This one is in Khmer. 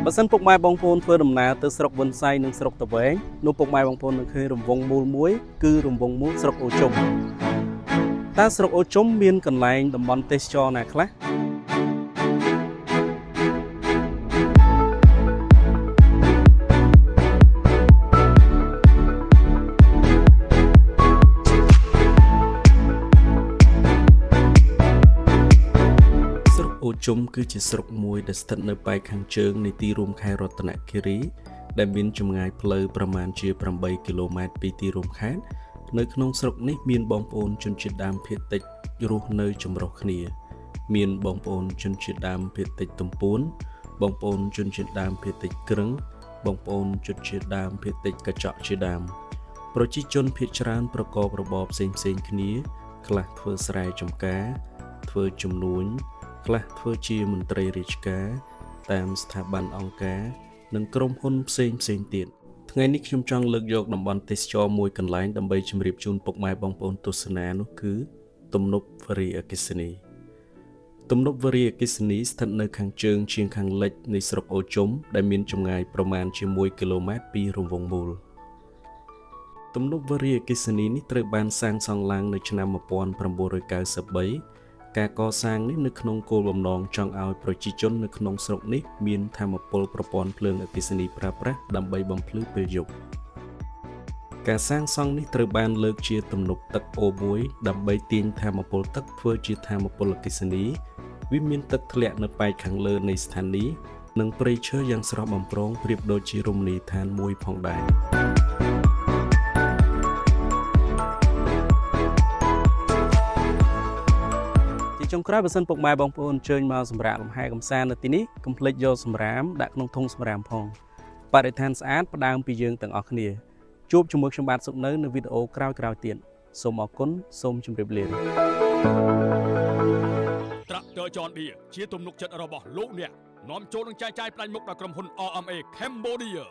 បើសិនពុកម៉ែបងប្អូនធ្វើដំណើរទៅស្រុកវិនស័យនិងស្រុកតាវែងនោះពុកម៉ែបងប្អូននឹងឃើញរង្វង់មូលមួយគឺរង្វង់មូលស្រុកអូជុំតើស្រុកអូជុំមានកន្លែងតំបន់ទេសចរណាខ្លះអូជុំគឺជាស្រុកមួយដែលស្ថិតនៅប៉ែកខាងជើងនៃទីរួមខេត្តរតនគិរីដែលមានចម្ងាយផ្លូវប្រមាណជា8គីឡូម៉ែត្រពីទីរួមខេត្តនៅក្នុងស្រុកនេះមានបងប្អូនជនជាតិដើមភាគតិចរស់នៅចម្រុះគ្នាមានបងប្អូនជនជាតិដើមភាគតិចទំពួនបងប្អូនជនជាតិដើមភាគតិចក្រឹងបងប្អូនជនជាតិដើមភាគតិចកញ្ចក់ជាដើមប្រជាជនភាគច្រើនប្រកបរបរផ្សេងៗគ្នាខ្លះធ្វើស្រែចម្ការធ្វើជំនួញខ្លះធ្វើជាមន្ត្រីរាជការតាមស្ថាប័នអង្គការនិងក្រុមហ៊ុនផ្សេងទៀតថ្ងៃនេះខ្ញុំចង់លើកយកតំបន់ទេសចរមួយកន្លែងដើម្បីជម្រាបជូនពុកម៉ែបងប្អូនទស្សនានោះគឺទំនប់វារីអគ្គិសនីទំនប់វារីអគ្គិសនីស្ថិតនៅខាងជើងជាងខាងលិចនៃស្រុកអូជុំដែលមានចម្ងាយប្រមាណជា1គីឡូម៉ែត្រពីរង្វង់មូលទំនប់វារីអគ្គិសនីនេះត្រូវបានសាងសង់ឡើងនៅឆ្នាំ1993ការកសាងនេះនៅក្នុងគោលបំណងចង់ឲ្យប្រជាជននៅក្នុងស្រុកនេះមានថាមពលប្រព័ន្ធភ្លើងអគ្គិសនីប្រើប្រាស់ដើម្បីបំភ្លឺពេលយប់ការសាងសង់នេះត្រូវបានលើកជាទំនប់ទឹកអូមួយដើម្បីទាញថាមពលទឹកធ្វើជាថាមពលអគ្គិសនីវាមានទឹកធ្លាក់នៅប៉ែកខាងលើនៃស្ថានីយ៍និងព្រៃឈើយ៉ាងស្រស់បំព្រងប្រៀបដូចជារមណីយដ្ឋានមួយផងដែរចុងក្រោយបើសិនពុកម៉ែបងប្អូនអញ្ជើញមកសម្រាប់លំហែកំសាន្តនៅទីនេះកុំភ្លេចយកសម្រាមដាក់ក្នុងធុងសម្រាមផងបរិស្ថានស្អាតផ្ដើមពីយើងទាំងអស់គ្នាជួបជាមួយខ្ញុំបាទសុកនៅវីដេអូក្រោយៗទៀតសូមអរគុណសូមជម្រាបលាត្រាក់ទ័រ John Deere ជាទំនុកចិត្តរបស់លោកអ្នកនាំចូលនឹងចែកចាយផ្ដាច់មុខដល់ក្រុមហ៊ុន RMA Cambodia